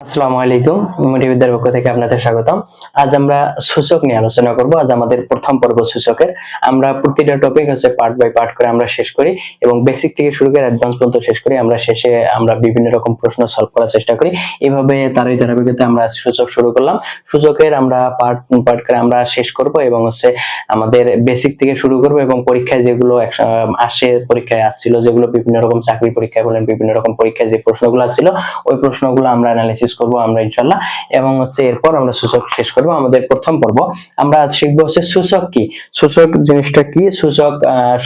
আসসালামু আলাইকুম। মোটিভিদ্যার পক্ষ থেকে আপনাদের স্বাগতম। আজ আমরা সূচক নিয়ে আলোচনা করব। আজ আমাদের প্রথম পর্ব সূচকের। আমরা প্রতিটা টপিক হচ্ছে পার্ট বাই পার্ট করে আমরা শেষ করি এবং বেসিক থেকে শুরু করে অ্যাডভান্স পর্যন্ত শেষ করি। আমরা শেষে বিভিন্ন রকম প্রশ্ন সলভ করার চেষ্টা করি। এভাবে তারই ধারাবাহিকতায় আমরা সূচক শুরু করলাম। সূচকের আমরা পার্ট পার্ট করে আমরা শেষ করব এবং হচ্ছে আমাদের বেসিক থেকে শুরু করব এবং পরীক্ষায় যেগুলো পরীক্ষায় আসছিল, যেগুলো বিভিন্ন রকম চাকরি পরীক্ষায় বলেন, বিভিন্ন রকম পরীক্ষায় যে প্রশ্নগুলো আসছিল ওই প্রশ্নগুলো আমরা অ্যানালাইসিস করব আমরা ইনশাআল্লাহ। এবং হচ্ছে এরপর আমরা সূচক শেষ করব। আমাদের প্রথম পর্ব আমরা আজ শিখবো হচ্ছে সূচক কি, সূচক জিনিসটা কি, সূচক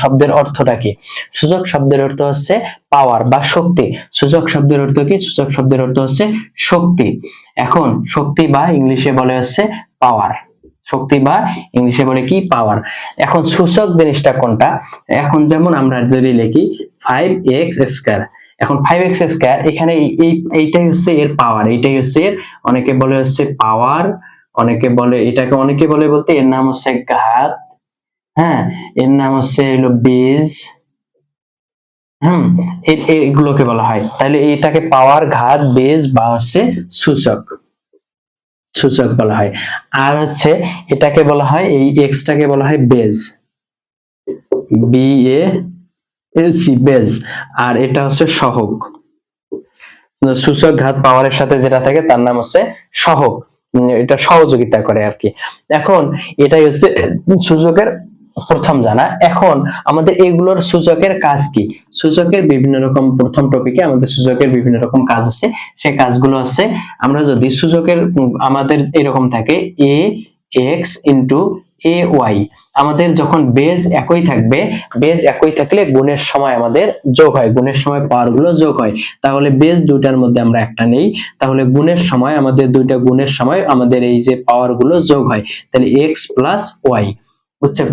শব্দের অর্থটা কি। সূচক শব্দের অর্থ হচ্ছে পাওয়ার বা শক্তি। সূচক শব্দের অর্থ কি? সূচক শব্দের অর্থ হচ্ছে শক্তি। এখন শক্তি বা ইংলিশে বলে হচ্ছে পাওয়ার। শক্তি বা ইংলিশে বলে কি? পাওয়ার। এখন সূচক জিনিসটা কোনটা? এখন যেমন আমরা যদি লিখি 5x², এখন 5x², এখানে এইটাই হচ্ছে এর পাওয়ার, এইটাই হচ্ছে এর, অনেকে বলে হচ্ছে পাওয়ার, অনেকে বলে এটাকে, অনেকে বলে বলতে এর নাম হচ্ছে ঘাত, হ্যাঁ, এর নাম হচ্ছে হলো বেজ, এগুলোকে বলা হয়। তাহলে এটাকে পাওয়ার, ঘাত, বেজ বা হচ্ছে সূচক, সূচক বলা হয়। আর হচ্ছে এটাকে বলা হয়, এই এক্সটাকে বলা হয় বেজ, BALC, বেজ। আর এটা হচ্ছে সহগ। সূচক, ঘাত, পাওয়ারের সাথে যেটা থাকে তার নাম হচ্ছে সহগ। এটা সহযোগিতা করে আর কি। এখন এটাই হচ্ছে সূচকের প্রথম জানা। এখন আমাদের এগুলোর সূচকের কাজ কি? সূচকের বিভিন্ন রকম, প্রথম টপিকে আমাদের সূচকের বিভিন্ন রকম কাজ আছে। সেই কাজগুলো হচ্ছে, আমরা যদি সূচকের আমাদের এরকম থাকে AX ইন্টু AY, আমাদের যখন বেজ একই থাকবে, বেজ একই থাকলে গুণের সময় আমাদের যোগ হয়, গুণের সময় পাওয়ার গুলো যোগ হয়। তাহলে বেজ দুইটার মধ্যে আমরা একটা নেই, তাহলে গুণের সময় আমাদের দুইটা গুণের সময় আমাদের এই যে পাওয়ার গুলো যোগ হয়, তাহলে x প্লাস ওয়াই।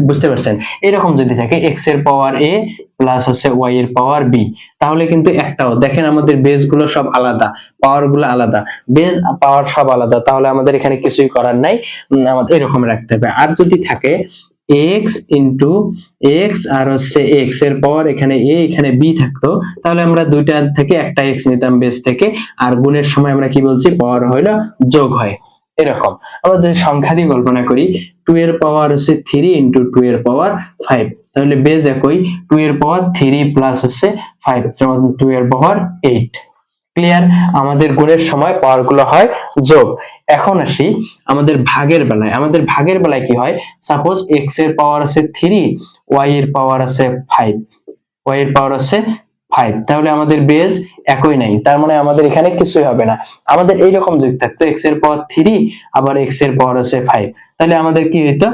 বুঝতে পারছেন? এরকম যদি থাকে x এর পাওয়ার a প্লাস হচ্ছে y এর পাওয়ার b, তাহলে কিন্তু একটাও, দেখেন আমাদের বেজ গুলো সব আলাদা, পাওয়ার গুলো আলাদা, বেজ পাওয়ার সব আলাদা, তাহলে আমাদের এখানে কিছুই করার নাই, আমাদের এরকম রাখতে হবে। আর যদি থাকে x ইন্টু x আর হচ্ছে x এর পাওয়ার এখানে a এখানে b থাকতো, তাহলে আমরা দুইটা থেকে একটা x নিতাম বেস থেকে, আর গুণের সময় আমরা কি বলছি? পাওয়ার হইলো যোগ হয়। এরকম আমরা যদি সংখ্যা দিয়ে কল্পনা করি, 2 এর পাওয়ার হচ্ছে 3 ইন্টু 2 এর পাওয়ার 5, তাহলে বেজ একই, 2 এর পাওয়ার 3 প্লাস হচ্ছে 5, যেমন 2 এর পাওয়ার 8। ক্লিয়ার? আমাদের গুণের সময় পাওয়ার গুলো হয় যোগ। এখন আসি আমাদের ভাগের বেলায়। আমাদের ভাগের বেলায় কি হয়? সাপোজ x এর পাওয়ার আছে 3, y এর পাওয়ার আছে 5, y এর পাওয়ার আছে 5, তাহলে আমাদের বেজ একই নাই, তার মানে আমাদের এখানে কিছুই হবে না। আমাদের এইরকম যদি থাকতো x এর পাওয়ার 3 আবার x এর পাওয়ার আছে 5, তাহলে আমাদের কি হইতো?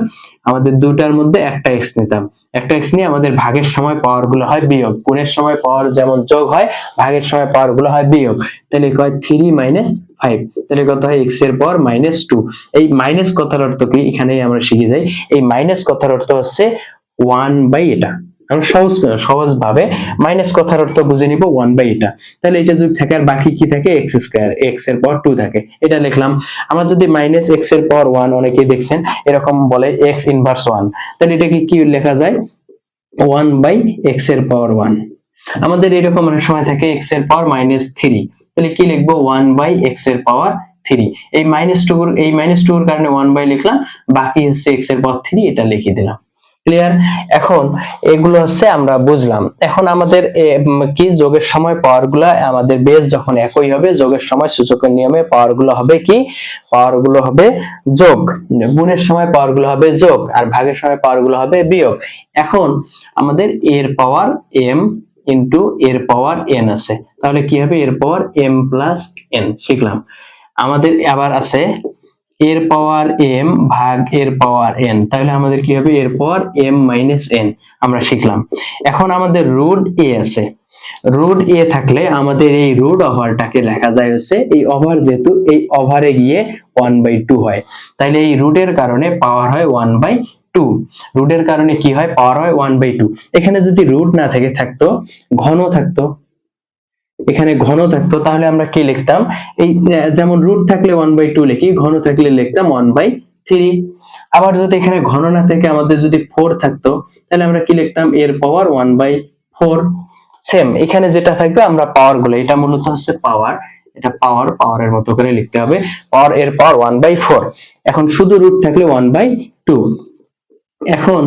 আমাদের দুটার মধ্যে একটা x নিতাম, একটা x নিয়ে আমাদের ভাগের সময় পাওয়ার গুলো হয় বিয়োগ। গুণের সময় পাওয়ার যেমন যোগ হয়, ভাগের সময় পাওয়ার গুলো হয় বিয়োগ। তাহলে কি হয়? 3 মাইনাস 5, তাহলে কত হয়? x এর পাওয়ার -2। এই মাইনাস কথার অর্থ কি এখানেই আমরা শিখে যাই। এই মাইনাস কথার অর্থ হচ্ছে 1/, এটা আমরা সহজ ভাবে মাইনাস কথার অর্থ বুঝে নিব 1/, এটা। তাহলে এটা যদি থাকে, আর বাকি কি থাকে? x², x এর পাওয়ার 2 থাকে, এটা লিখলাম। আমরা যদি মাইনাস x এর পাওয়ার 1, অনেকেই দেখছেন এরকম বলে x ইনভার্স 1, তাহলে এটাকে কি লেখা যায়? 1/x এর পাওয়ার 1। আমাদের এরকম অনেক সময় থাকে x এর পাওয়ার -3, তাহলে কি লিখবো? 1/x এর পাওয়ার 3। এই -2 এর কারণে 1/, লিখলাম, বাকি হচ্ছে x এর পাওয়ার 3, এটা লিখে দিলাম। ক্লিয়ার? এখন এগুলো হচ্ছে আমরা বুঝলাম। এখন আমাদের কি যোগের সময় পাওয়ার গুলা, আমাদের বেজ যখন একই হবে, যোগের সময় সূচকের নিয়মে পাওয়ার গুলো হবে কি? পাওয়ার গুলো হবে যোগ। গুণের সময় পাওয়ার গুলো হবে যোগ, আর ভাগের সময় পাওয়ার গুলো হবে বিয়োগ। এখন আমাদের এর পাওয়ার m ইন্টু এর পাওয়ার n আছে, তাহলে কি হবে? এর পাওয়ার m প্লাস n শিখলাম। আমাদের আবার আছে এর পাওয়ার m ভাগ এর পাওয়ার n, তাহলে আমাদের কি হবে? এর পাওয়ার m মাইনাস n, আমরা শিখলাম। এখন আমাদের রুট a আছে, রুট a থাকলে আমাদের এই রুট ওভারটাকে লেখা যায় হচ্ছে, এই ওভার যেহেতু এই ওভারে গিয়ে 1/2 হয়, তাহলে এই রুটের কারণে পাওয়ার হয় 1/2। রুটের কারণে কি হয়? পাওয়ার হয় 1/2। এখানে যদি রুট না থেকে থাকতো, ঘন থাকতো, এখানে ঘন থাকতো, তাহলে আমরা কি লিখতাম? এই যেমন রুট থাকলে 1/2 লিখি, ঘন থাকলে লিখতাম 1/3। আবার যদি এখানে ঘন না থেকে আমাদের যদি 4 থাকতো, তাহলে আমরা কি লিখতাম? এর পাওয়ার 1/4। সেম এখানে যেটা থাকবে আমরা পাওয়ার গুলো, এটা মূলত হচ্ছে পাওয়ার, এটা পাওয়ারের মতো করে লিখতে হবে, এর পাওয়ার 1/4। এখন শুধু রুট থাকলে 1/2। এখন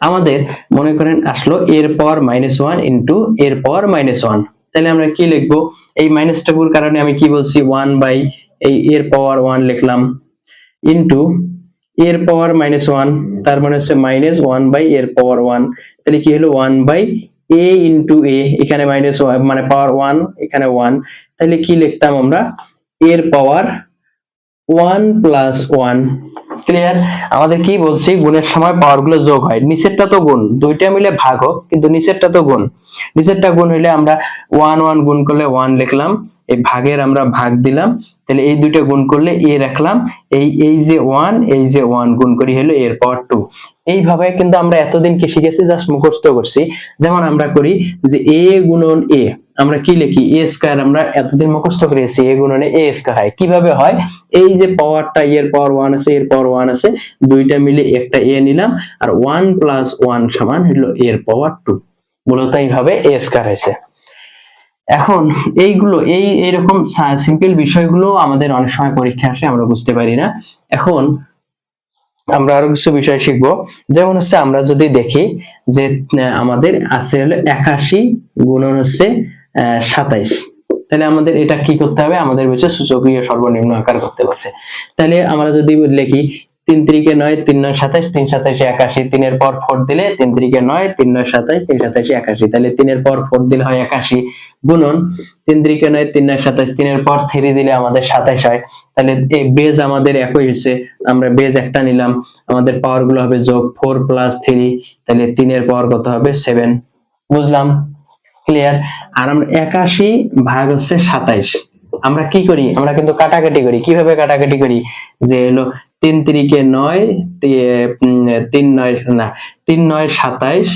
আমাদের মনে করেন আসলো এর পাওয়ার -1 ইন্টু এর পাওয়ার -1, তাহলে আমরা কি লিখবো? এই মাইনাসটার কারণে আমি কি বলছি, 1 বাই এই এর পাওয়ার 1 লিখলাম ইন্টু এর পাওয়ার -1, তার মানে হচ্ছে -1 বাই এর পাওয়ার 1, তাহলে কি হলো 1 বাই a ইন্টু a, এখানে -1 মানে পাওয়ার 1, এখানে 1, তাহলে কি লিখতাম আমরা, এর পাওয়ার 1 প্লাস 1। ক্লিয়ার? আমাদের কি বলছি, গুণের সময় পাওয়ার গুলো যোগ হয়, নিচেরটা তো গুণ, দুইটা মিলে ভাগ হোক, কিন্তু নিচেরটা তো গুণ, নিচেরটা গুণ হইলে আমরা 1 1 গুণ করলে 1 লিখলাম, এই ভাগের আমরা ভাগ দিলাম, তাহলে এই দুইটা গুণ করলে a রাখলাম, এই যে 1 এই যে 1 গুণ করি হলো এর পাওয়ার 2। এইভাবে কিন্তু আমরা এতদিন কি শিখেছি, জাস্ট মুখস্থ করছি। যেমন আমরা করি যে a গুণন a, আমরা কি লিখি, a স্কয়ার, আমরা এতদিন মুখস্থ করেছি a গুণনে a স্কয়ার হয়, কিভাবে হয়, এই যে পাওয়ারটা এর পাওয়ার 1 আছে, এর পাওয়ার 1 আছে, দুইটা মিলে একটা a নিলাম, আর 1 প্লাস 1 সমান হলো এর পাওয়ার 2, মূলত এইভাবে a স্কয়ার হয়েছে। এখন এইগুলো এইরকম সিম্পল বিষয়গুলো আমাদের অনেক সময় পরীক্ষা আসে, আমরা বুঝতে পারি না। এখন আমরা আরো কিছু বিষয় শিখবো, যেমন হচ্ছে আমরা যদি দেখি যে আমাদের আছে হলো 81 গুণন হচ্ছে 27, তাহলে আমাদের এটা কি করতে হবে, আমাদের হচ্ছে সূচকীয় সর্বনিম্ন আকার করতে বলছে। তাহলে আমরা যদি লিখি 3 3 9 3 9 27, 3 27 81, 3 এর পর 4 দিলে 3 3 9 3 9 27, 3 27 81, তাহলে 3 এর পর 4 দিলে হয় 81, গুণন 3 3 9 3 9 27, 3 এর পর 3 দিলে আমাদের 27 হয়, তাহলে এই বেজ আমাদের একই হয়েছে, আমরা বেজ একটা নিলাম, আমাদের পাওয়ার গুলো হবে যোগ 4 প্লাস 3, তাহলে 3 এর পাওয়ার কত হবে 7, বুঝলাম? ক্লিয়ার? আর আমরা 81 ভাগ হচ্ছে 27, আমরা কি করি, আমরা কিন্তু কাটাকাটি করি, কিভাবে কাটাকাটি করি, যে হলো 3 3 9, 3 9 না 3 9 27,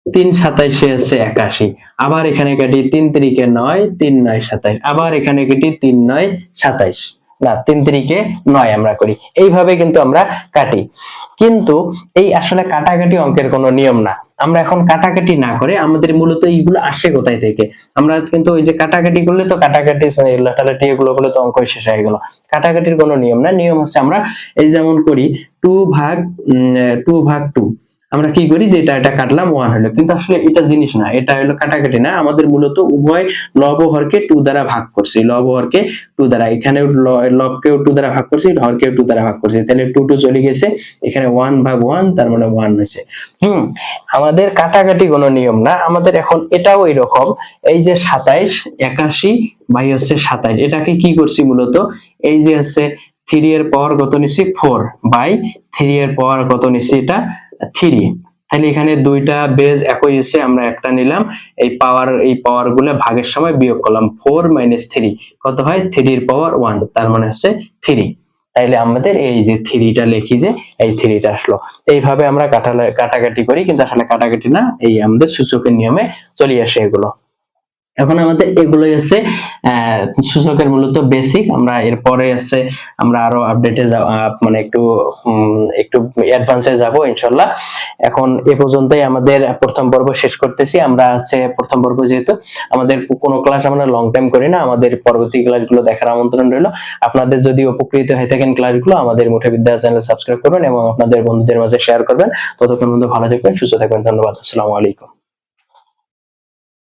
3 27 হচ্ছে 81, আবার এখানে কাটি 3 3 9, 3 9 27, আবার এখানে কাটি 3 9 27, না 3 3 9 আমরা করি, এইভাবে কিন্তু আমরা কাটি। কিন্তু এই আসলে কাটাকাটি অঙ্কের কোনো নিয়ম না, আমরা এখন কাটাকাটি না করে আমাদের মূলত এইগুলো আসে কোথায় থেকে, আমরা কিন্তু ওই যে কাটাকাটি করলে তো কাটাকাটি লাটালাটি এগুলো করলে তো অঙ্ক শেষ হয়ে গেল, কাটাকাটির কোনো নিয়ম না, নিয়ম হচ্ছে আমরা এই যেমন করি 2 ভাগ 2, আমরা কি করি যে এটা কাটলাম 1 হলো, কিন্তু আসলে এটা জিনিস না, এটা হলো কাটাকাটি না, আমাদের মূলত উভয় লব ও হরকে 2 দ্বারা ভাগ করছি, লব ও হরকে 2 দ্বারা, এখানে লবকেও 2 দ্বারা ভাগ করছি, হরকেও 2 দ্বারা ভাগ করছি, তাহলে 2 2 চলে গেছে, এখানে 1 ভাগ 1, তার মানে 1 হয়েছে। আমাদের কাটাকাটি কোনো নিয়ম না, আমাদের এখন এটাও এরকম, এই যে 27 81 বাই হচ্ছে 27, এটাকে কি করছি মূলত, এই যে হচ্ছে 3 এর পাওয়ার কত নিছি 4 বাই 3 এর পাওয়ার কত নিছি এটা 3, তাহলে এখানে দুইটা বেজ একই হচ্ছে, আমরা একটা নিলাম, এই পাওয়ার গুলো ভাগের সময় বিয়োগ করলাম, 4 - 3 কত হয় 3 এর পাওয়ার 1, তার মানে হচ্ছে 3, তাইলে আমাদের এই যে 3টা লিখি, যে এই 3টা আসলো। এইভাবে আমরা কাটাকাটি করি, কিন্তু আসলে কাটাকাটি না, এই আমাদের সূচকের নিয়মে চলে আসে এগুলো। এখন আমাদের এগুলোই আছে সূচকের মূলত বেসিক, আমরা এরপরে আছে আমরা আরো আপডেটে মানে একটু অ্যাডভান্সে যাব ইনশাআল্লাহ। এখন এ পর্যন্তই আমাদের প্রথম পর্ব শেষ করতেছি। আমরা আছে প্রথম পর্ব, যেহেতু আমাদের কোনো ক্লাস আমরা লং টাইম করি না, আমাদের পরবর্তী ক্লাসগুলো দেখার আমন্ত্রণ রইল। আপনাদের যদি উপকৃত হয়ে থাকেন ক্লাসগুলো, আমাদের মুঠে বিদ্যা চ্যানেল সাবস্ক্রাইব করবেন এবং আপনাদের বন্ধুদের মাঝে শেয়ার করবেন। ততক্ষণ পর্যন্ত ভালো থাকবেন, সুস্থ থাকবেন, ধন্যবাদ, আসসালামু আলাইকুম।